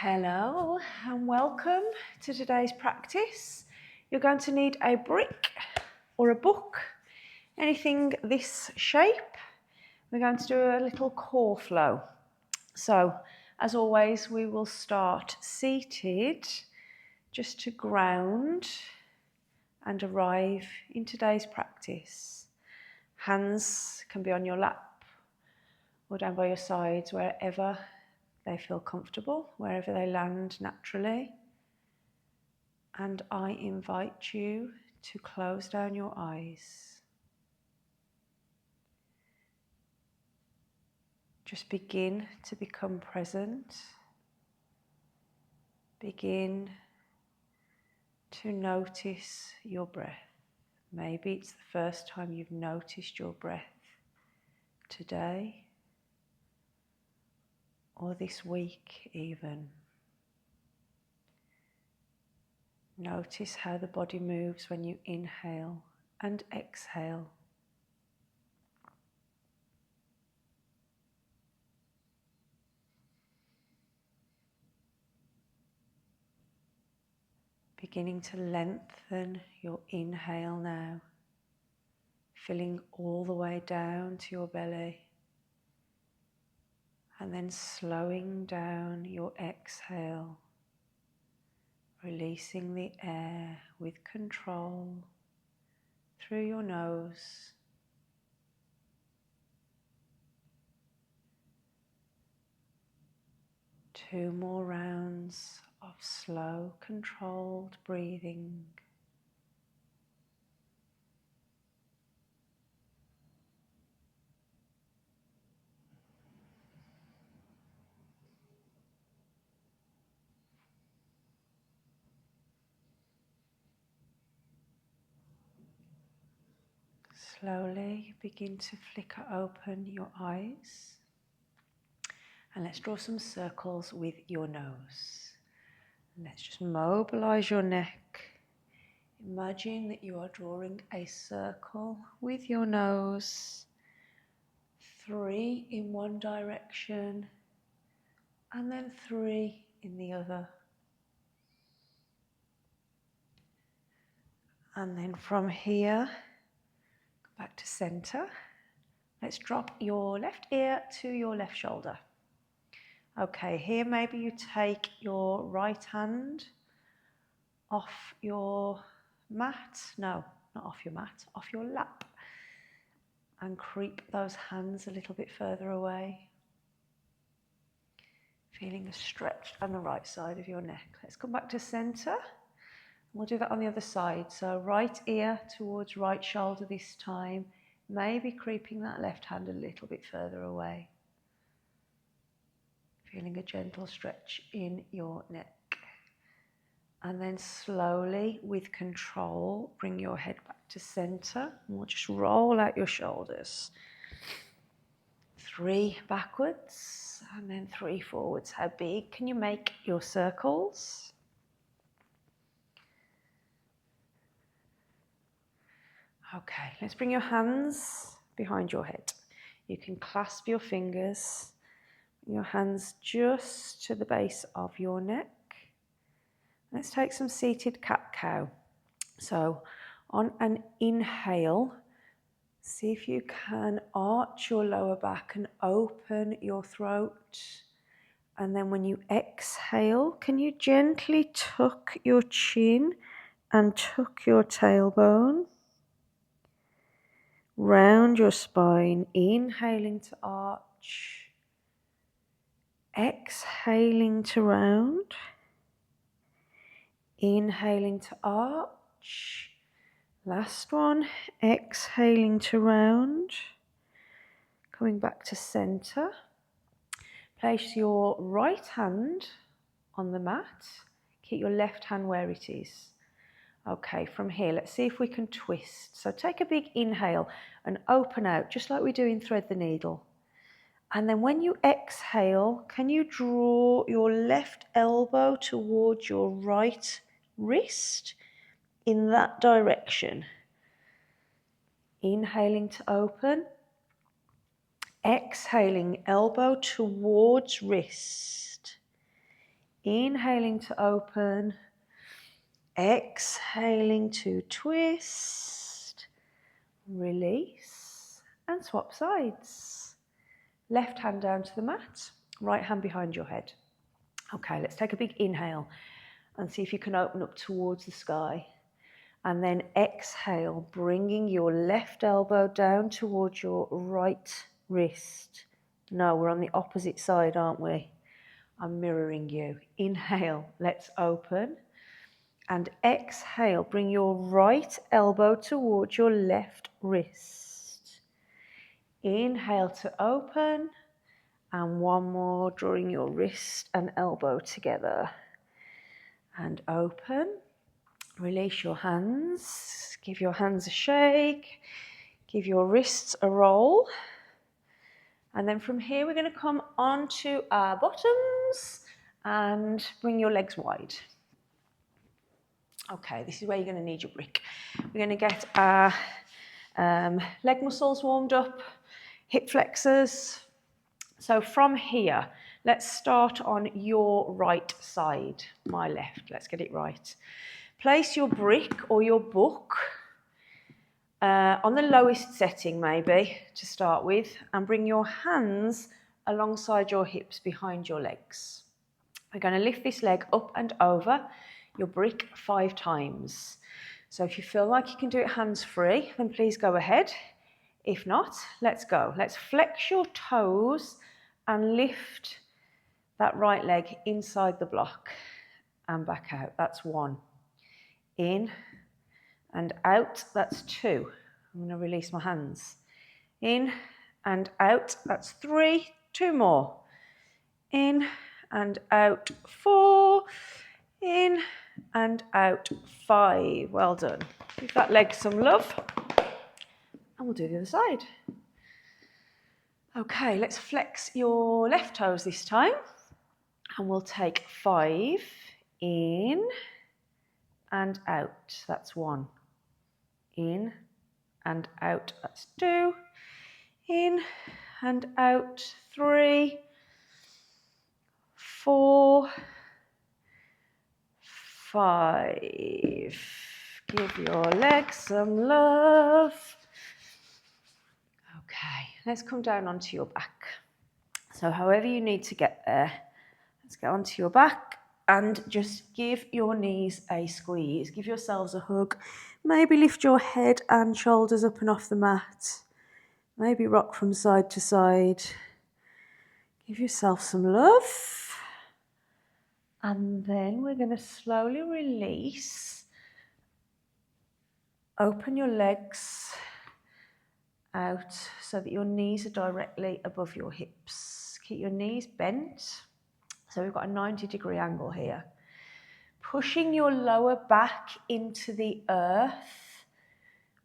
Hello and welcome to today's practice. You're going to need a brick or a book, anything this shape. We're going to do a little core flow. So, as always, we will start seated just to ground and arrive in today's practice. Hands can be on your lap or down by your sides, wherever they feel comfortable, wherever they land naturally. And I invite you to close down your eyes. Just begin to become present. Begin to notice your breath. Maybe it's the first time you've noticed your breath today or this week even. Notice how the body moves when you inhale and exhale. Beginning to lengthen your inhale now, filling all the way down to your belly, and then slowing down your exhale, releasing the air with control through your nose. Two more rounds of slow, controlled breathing. Slowly begin to flicker open your eyes. And let's draw some circles with your nose. Let's just mobilize your neck. Imagine that you are drawing a circle with your nose. 3 in one direction and then 3 in the other. And then from here, go back to center. Let's drop your left ear to your left shoulder. Okay, here maybe you take your right hand off your mat. No, not off your mat, off your lap. And creep those hands a little bit further away. Feeling a stretch on the right side of your neck. Let's come back to center. We'll do that on the other side. So right ear towards right shoulder this time. Maybe creeping that left hand a little bit further away. Feeling a gentle stretch in your neck. And then slowly, with control, bring your head back to center. And we'll just roll out your shoulders. 3 backwards and then 3 forwards. How big can you make your circles? Okay, let's bring your hands behind your head. You can clasp your fingers, your hands just to the base of your neck. Let's take some seated cat-cow. So on an inhale, see if you can arch your lower back and open your throat. And then when you exhale, can you gently tuck your chin and tuck your tailbone? Round your spine, inhaling to arch, exhaling to round, inhaling to arch, last one, exhaling to round, coming back to center. Place your right hand on the mat, keep your left hand where it is. Okay, from here, let's see if we can twist. So take a big inhale and open out, just like we do in Thread the Needle. And then when you exhale, can you draw your left elbow towards your right wrist in that direction? Inhaling to open. Exhaling, elbow towards wrist. Inhaling to open, exhaling to twist, release, and swap sides. Left hand down to the mat, right hand behind your head. Okay, let's take a big inhale and see if you can open up towards the sky. And then exhale, bringing your left elbow down towards your right wrist. No, we're on the opposite side, aren't we? I'm mirroring you. Inhale, let's open. And exhale, bring your right elbow towards your left wrist. Inhale to open. And one more, drawing your wrist and elbow together. And open. Release your hands. Give your hands a shake. Give your wrists a roll. And then from here, we're going to come onto our bottoms and bring your legs wide. Okay, this is where you're going to need your brick. We're going to get our leg muscles warmed up, hip flexors. So from here, let's start on your right side, my left. Let's get it right. Place your brick or your book on the lowest setting maybe to start with, and bring your hands alongside your hips behind your legs. We're going to lift this leg up and over your brick 5 times. So if you feel like you can do it hands-free, then please go ahead. If not, let's go. Let's flex your toes and lift that right leg inside the block and back out. That's 1. In and out, that's 2. I'm going to release my hands. In and out, that's 3. 2 more. In and out, 4. In and out, 5. Well done. Give that leg some love. And we'll do the other side. Okay, let's flex your left toes this time. And we'll take 5. In and out, that's 1. In and out, that's 2. In and out, 3. 4. 5. Give your legs some love. Okay, let's come down onto your back. So however you need to get there, let's get onto your back and just give your knees a squeeze. Give yourselves a hug. Maybe lift your head and shoulders up and off the mat. Maybe rock from side to side. Give yourself some love. And then we're going to slowly release. Open your legs out so that your knees are directly above your hips. Keep your knees bent. So we've got a 90-degree angle here. Pushing your lower back into the earth.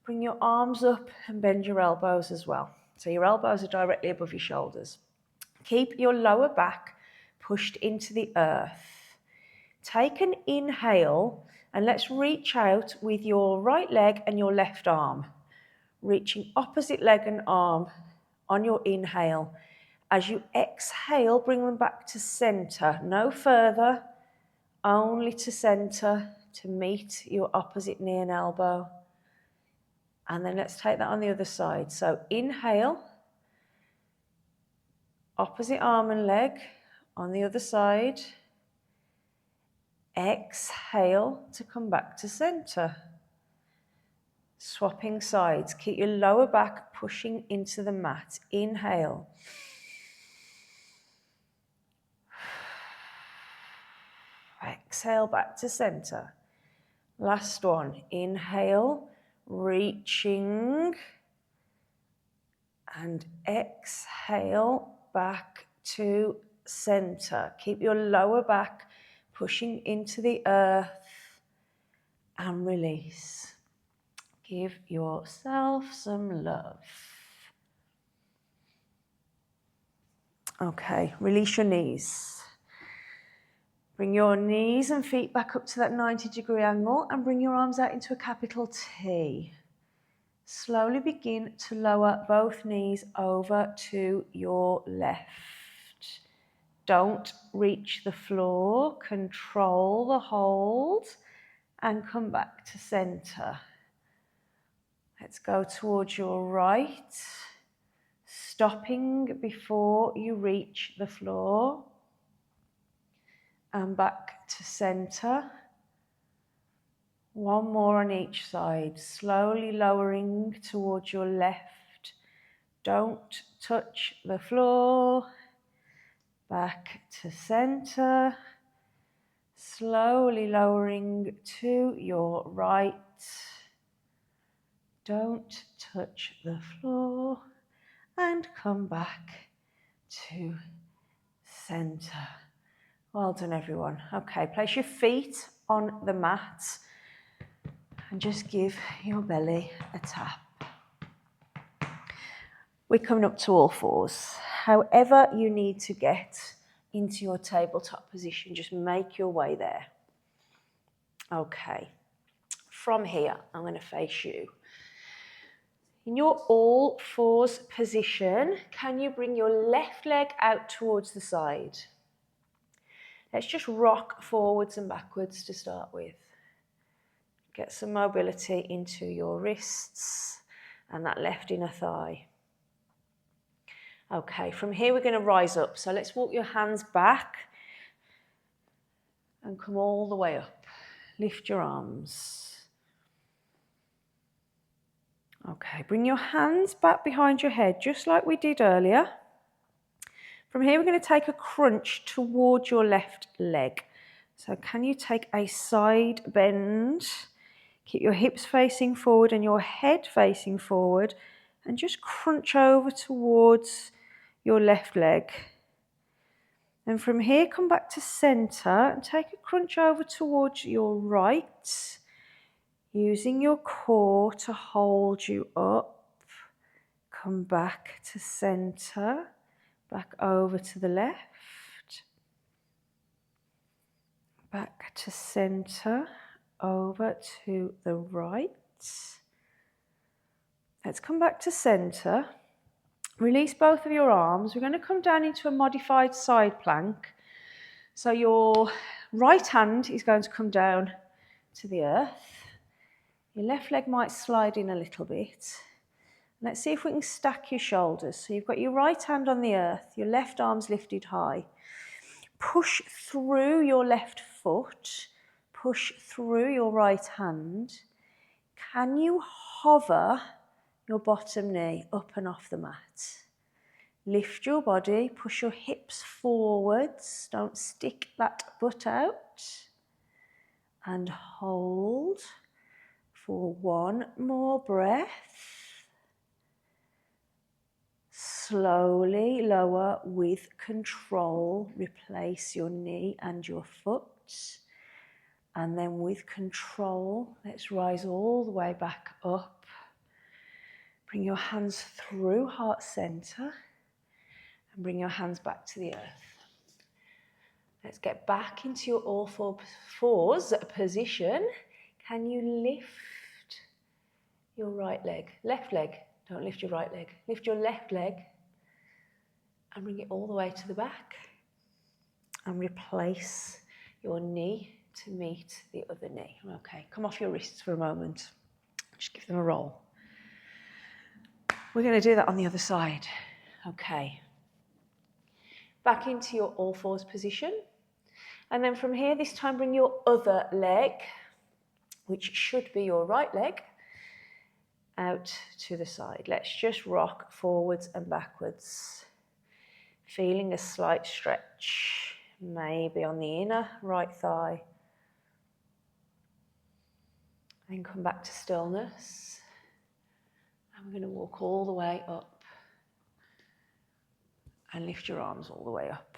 Bring your arms up and bend your elbows as well. So your elbows are directly above your shoulders. Keep your lower back pushed into the earth. Take an inhale and let's reach out with your right leg and your left arm. Reaching opposite leg and arm on your inhale. As you exhale, bring them back to center. No further, only to center to meet your opposite knee and elbow. And then let's take that on the other side. So inhale, opposite arm and leg on the other side. Exhale to come back to center. Swapping sides. Keep your lower back pushing into the mat. Inhale. Exhale back to center. Last one. Inhale, reaching. And exhale back to center. Keep your lower back pushing into the earth. And release. Give yourself some love. Okay, release your knees. Bring your knees and feet back up to that 90-degree angle and bring your arms out into a capital T. Slowly begin to lower both knees over to your left. Don't reach the floor. Control the hold and come back to center. Let's go towards your right, stopping before you reach the floor. And back to center. One more on each side, slowly lowering towards your left. Don't touch the floor. Back to center. Slowly lowering to your right. Don't touch the floor. And come back to center. Well done, everyone. Okay, place your feet on the mat and just give your belly a tap. We're coming up to all fours. However you need to get into your tabletop position, just make your way there. Okay, from here, I'm going to face you. In your all fours position, can you bring your left leg out towards the side? Let's just rock forwards and backwards to start with. Get some mobility into your wrists and that left inner thigh. Okay, from here we're going to rise up. So let's walk your hands back and come all the way up. Lift your arms. Okay, bring your hands back behind your head, just like we did earlier. From here we're going to take a crunch towards your left leg. So can you take a side bend? Keep your hips facing forward and your head facing forward and just crunch over towards your left leg. And from here, come back to center and take a crunch over towards your right, using your core to hold you up. Come back to center, back over to the left, back to center, over to the right. Let's come back to center. Release both of your arms. We're going to come down into a modified side plank. So your right hand is going to come down to the earth. Your left leg might slide in a little bit. Let's see if we can stack your shoulders. So you've got your right hand on the earth, your left arm's lifted high. Push through your left foot. Push through your right hand. Can you hover your bottom knee up and off the mat? Lift your body, push your hips forwards, don't stick that butt out. And hold for one more breath. Slowly lower with control, replace your knee and your foot. And then with control, let's rise all the way back up. Bring your hands through heart center and bring your hands back to the earth. Let's get back into your all fours position. Can you lift your right leg? Left leg, don't lift your right leg. Lift your left leg and bring it all the way to the back. And replace your knee to meet the other knee. Okay, come off your wrists for a moment. Just give them a roll. We're going to do that on the other side. Okay. Back into your all fours position. And then from here, this time bring your other leg, which should be your right leg, out to the side. Let's just rock forwards and backwards. Feeling a slight stretch, maybe on the inner right thigh. Then come back to stillness. And we're going to walk all the way up. And lift your arms all the way up.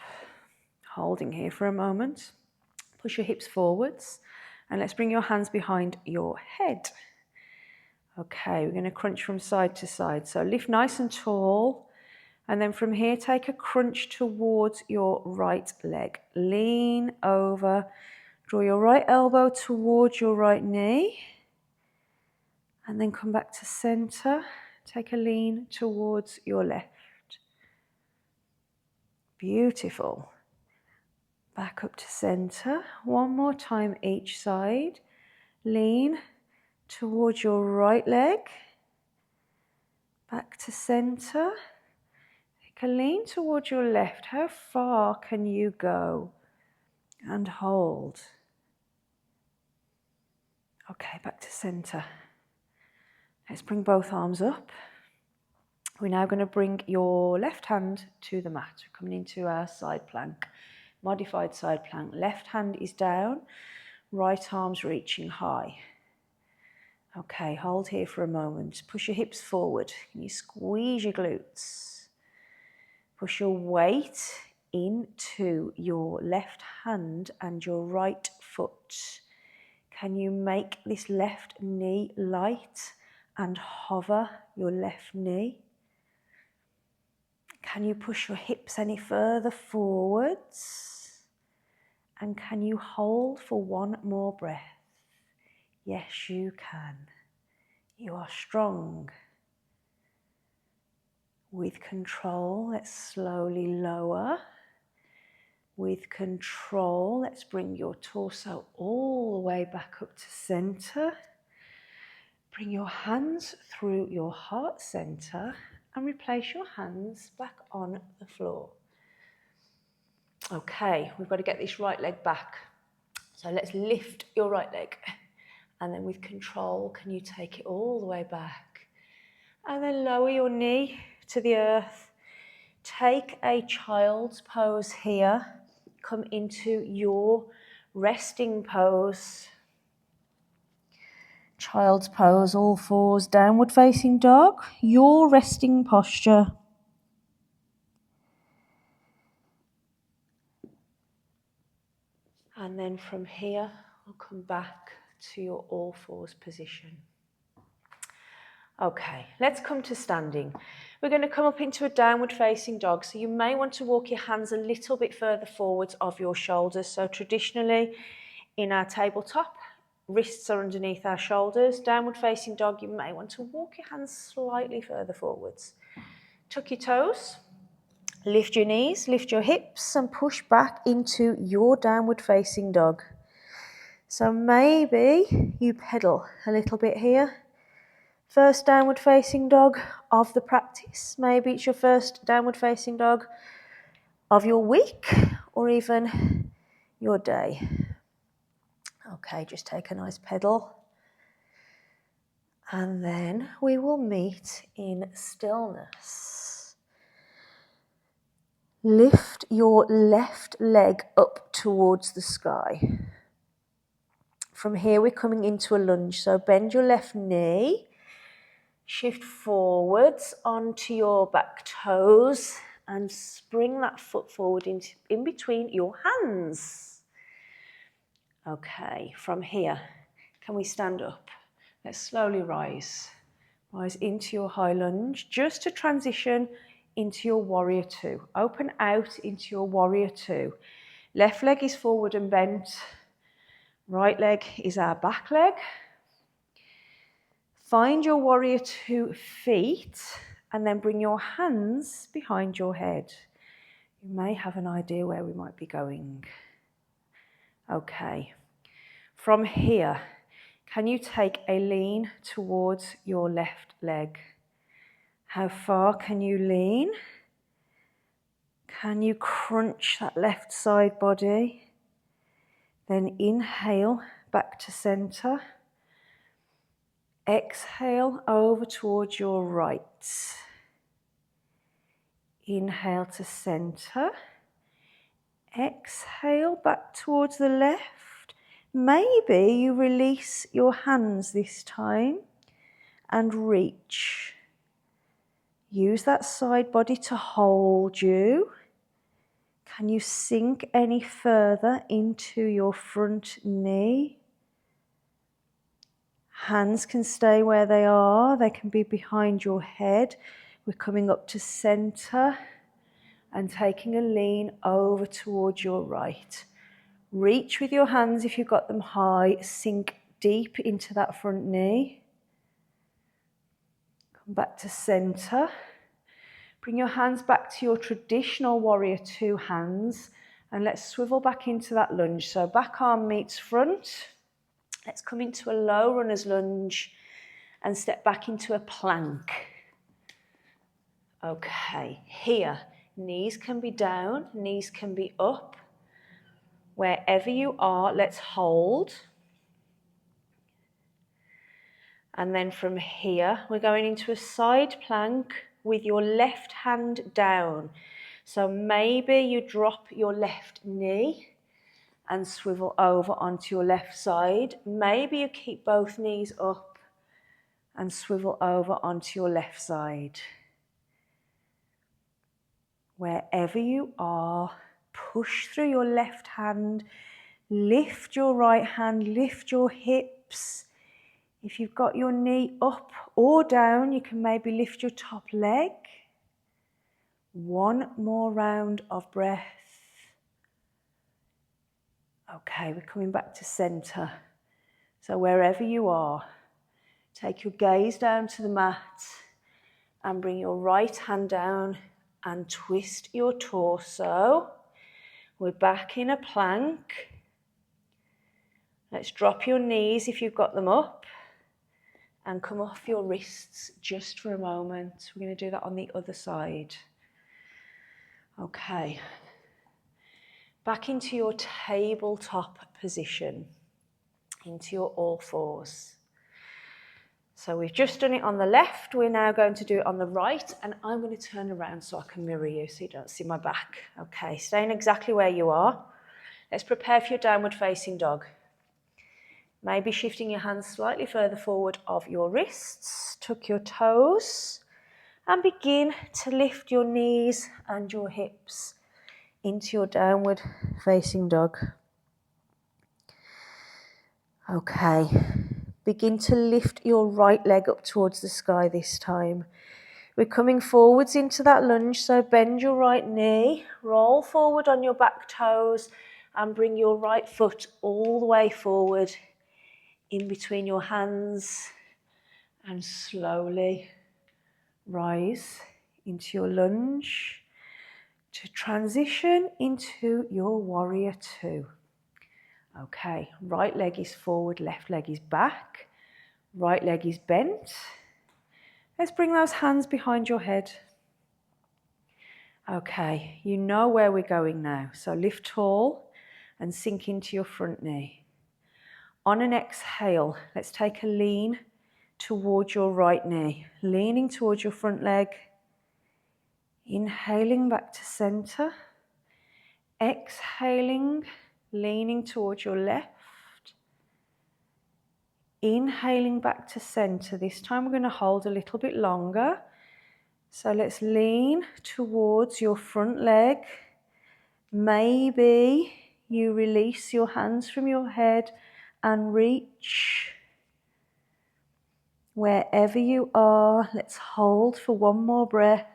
Holding here for a moment. Push your hips forwards. And let's bring your hands behind your head. Okay, we're going to crunch from side to side. So lift nice and tall. And then from here, take a crunch towards your right leg. Lean over. Draw your right elbow towards your right knee. And then come back to center. Take a lean towards your left. Beautiful. Back up to center. One more time each side. Lean towards your right leg. Back to center. Take a lean towards your left. How far can you go? And hold. Okay, back to center. Let's bring both arms up. We're now going to bring your left hand to the mat. We're coming into our side plank, modified side plank. Left hand is down, right arm's reaching high. Okay, hold here for a moment. Push your hips forward. Can you squeeze your glutes? Push your weight into your left hand and your right foot. Can you make this left knee light and hover your left knee? Can you push your hips any further forwards? And can you hold for one more breath? Yes, you can. You are strong. With control, let's slowly lower. With control, let's bring your torso all the way back up to center. Bring your hands through your heart center and replace your hands back on the floor. Okay, we've got to get this right leg back. So let's lift your right leg. And then with control, can you take it all the way back? And then lower your knee to the earth. Take a child's pose here. Come into your resting pose. Child's pose, all fours, downward facing dog. Your resting posture. And then from here, we'll come back to your all fours position. Okay, let's come to standing. We're going to come up into a downward facing dog. So you may want to walk your hands a little bit further forwards of your shoulders. So traditionally in our tabletop, wrists are underneath our shoulders. Downward facing dog, you may want to walk your hands slightly further forwards. Tuck your toes. Lift your knees, lift your hips and push back into your downward facing dog. So maybe you pedal a little bit here. First downward facing dog of the practice. Maybe it's your first downward facing dog of your week or even your day. Okay, just take a nice pedal. And then we will meet in stillness. Lift your left leg up towards the sky. From here, we're coming into a lunge. So bend your left knee, shift forwards onto your back toes and spring that foot forward in between your hands. Okay, from here, can we stand up? Let's slowly rise. Rise into your high lunge, just to transition into your warrior two. Open out into your warrior two. Left leg is forward and bent. Right leg is our back leg. Find your warrior two feet and then bring your hands behind your head. You may have an idea where we might be going. Okay. From here, can you take a lean towards your left leg? How far can you lean? Can you crunch that left side body? Then inhale back to center. Exhale over towards your right. Inhale to center. Exhale back towards the left. Maybe you release your hands this time and reach. Use that side body to hold you. Can you sink any further into your front knee? Hands can stay where they are. They can be behind your head. We're coming up to center and taking a lean over towards your right. Reach with your hands if you've got them high. Sink deep into that front knee. Come back to center. Bring your hands back to your traditional warrior two hands And let's swivel back into that lunge. So back arm meets front. Let's come into a low runner's lunge and step back into a plank. Okay, here, knees can be down, knees can be up. Wherever you are, let's hold. And then from here, we're going into a side plank with your left hand down. So maybe you drop your left knee and swivel over onto your left side. Maybe you keep both knees up and swivel over onto your left side. Wherever you are, push through your left hand, lift your right hand, lift your hips. If you've got your knee up or down, you can maybe lift your top leg. One more round of breath. Okay, we're coming back to center. So wherever you are, take your gaze down to the mat and bring your right hand down and twist your torso. We're back in a plank. Let's drop your knees if you've got them up and come off your wrists just for a moment. We're going to do that on the other side. Okay. Back into your tabletop position, into your all fours. So we've just done it on the left, we're now going to do it on the right, and I'm going to turn around so I can mirror you so you don't see my back. Okay, staying exactly where you are. Let's prepare for your downward facing dog. Maybe shifting your hands slightly further forward of your wrists, tuck your toes, and begin to lift your knees and your hips into your downward facing dog. Okay, begin to lift your right leg up towards the sky this time. We're coming forwards into that lunge, so bend your right knee, roll forward on your back toes, and bring your right foot all the way forward in between your hands, and slowly rise into your lunge to transition into your warrior two. Okay, right leg is forward, left leg is back, right leg is bent. Let's bring those hands behind your head. Okay, you know where we're going now. So lift tall and sink into your front knee. On an exhale, let's take a lean towards your right knee, leaning towards your front leg. Inhaling back to center. Exhaling, leaning towards your left. Inhaling back to center. This time we're going to hold a little bit longer. So let's lean towards your front leg. Maybe you release your hands from your head and reach. Wherever you are, let's hold for one more breath.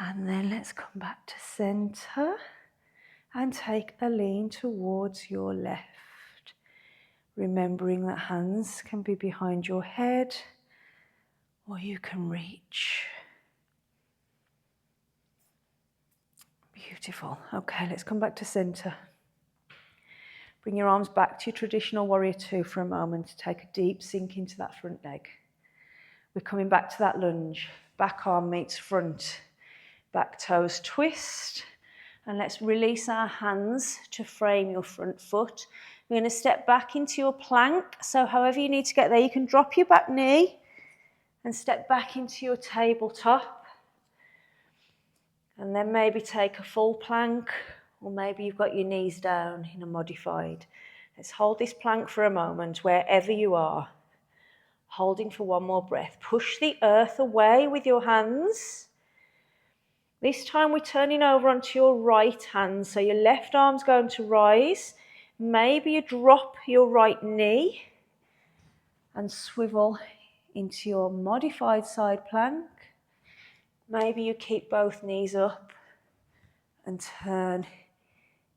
And then let's come back to center and take a lean towards your left. Remembering that hands can be behind your head or you can reach. Beautiful. Okay, let's come back to center. Bring your arms back to your traditional warrior two for a moment. Take a deep sink into that front leg. We're coming back to that lunge. Back arm meets front. Back toes twist. And let's release our hands to frame your front foot. We're going to step back into your plank. So however you need to get there, you can drop your back knee and step back into your tabletop. And then maybe take a full plank, or maybe you've got your knees down in a modified. Let's hold this plank for a moment, wherever you are. Holding for one more breath. Push the earth away with your hands. This time we're turning over onto your right hand, so your left arm's going to rise. Maybe you drop your right knee and swivel into your modified side plank. Maybe you keep both knees up and turn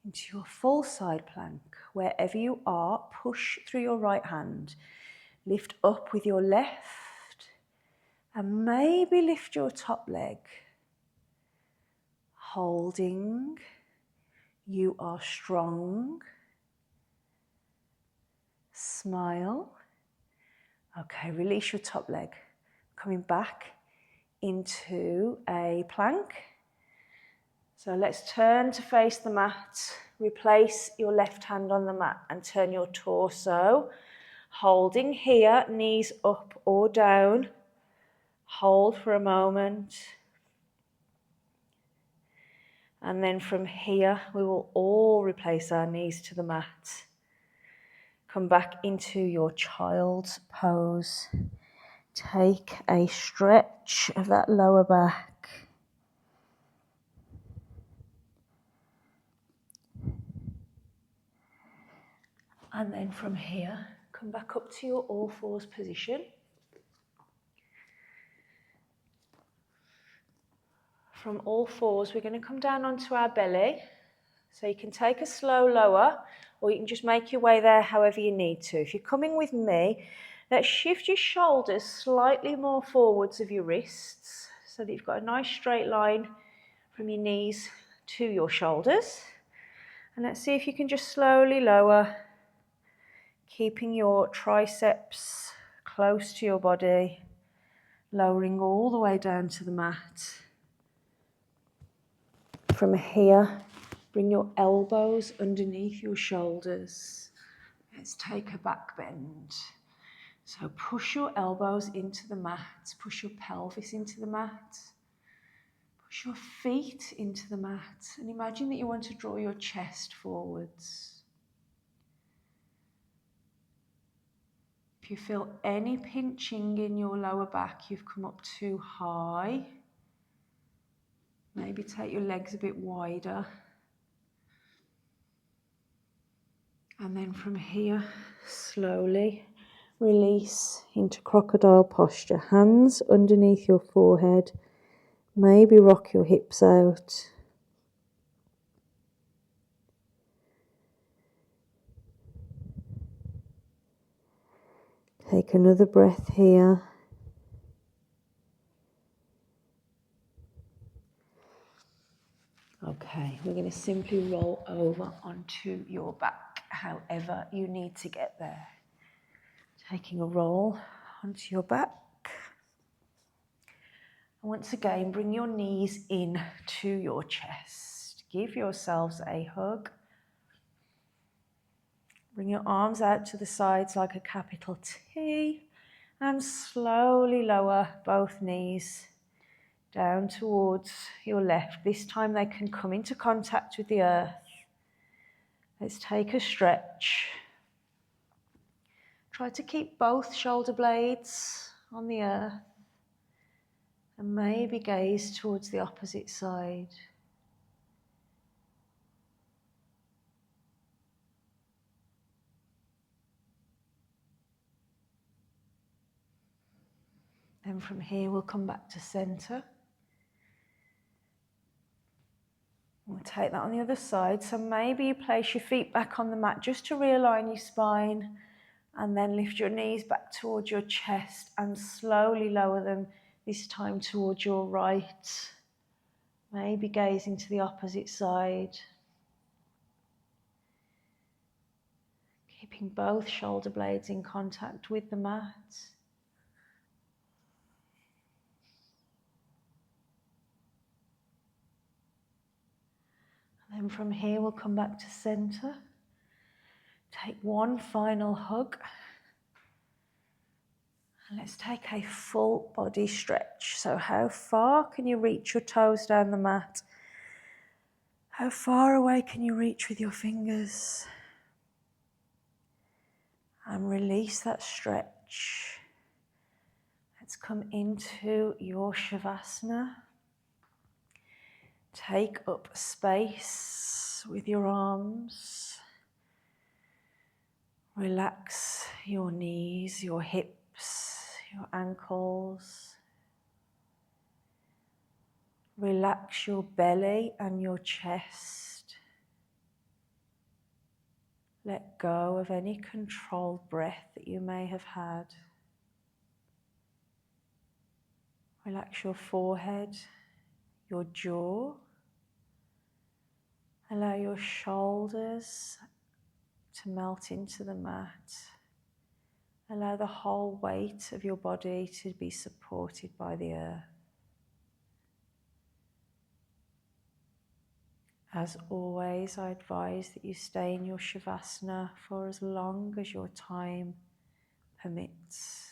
into your full side plank. Wherever you are, push through your right hand. Lift up with your left and maybe lift your top leg. holding. You are strong. Smile. Okay, release your top leg. Coming back into a plank. So let's turn to face the mat. Replace your left hand on the mat and turn your torso. Holding here, knees up or down. Hold for a moment. And then from here, we will all replace our knees to the mat. Come back into your child's pose. Take a stretch of that lower back. And then from here, come back up to your all fours position. From all fours, we're going to come down onto our belly. So you can take a slow lower, or you can just make your way there however you need to. If you're coming with me, let's shift your shoulders slightly more forwards of your wrists so that you've got a nice straight line from your knees to your shoulders. And let's see if you can just slowly lower, keeping your triceps close to your body, lowering all the way down to the mat. From here, bring your elbows underneath your shoulders. Let's take a back bend. So push your elbows into the mat, push your pelvis into the mat, push your feet into the mat, and imagine that you want to draw your chest forwards. If you feel any pinching in your lower back, you've come up too high. Maybe take your legs a bit wider. And then from here, slowly release into crocodile posture. Hands underneath your forehead. Maybe rock your hips out. Take another breath here. Okay, we're going to simply roll over onto your back, however you need to get there. Taking a roll onto your back. And once again, bring your knees in to your chest. Give yourselves a hug. Bring your arms out to the sides like a capital T. And slowly lower both knees down towards your left. This time they can come into contact with the earth. Let's take a stretch. Try to keep both shoulder blades on the earth and maybe gaze towards the opposite side. Then from here we'll come back to center. We'll take that on the other side. So maybe you place your feet back on the mat just to realign your spine, and then lift your knees back towards your chest and slowly lower them, this time towards your right. Maybe gazing to the opposite side. Keeping both shoulder blades in contact with the mat. And then from here we'll come back to center. Take one final hug. And let's take a full body stretch. So how far can you reach your toes down the mat? How far away can you reach with your fingers? And release that stretch. Let's come into your Shavasana. Take up space with your arms. Relax your knees, your hips, your ankles. Relax your belly and your chest. Let go of any controlled breath that you may have had. Relax your forehead, your jaw, Allow your shoulders to melt into the mat. Allow the whole weight of your body to be supported by the earth. As always, I advise that you stay in your Shavasana for as long as your time permits.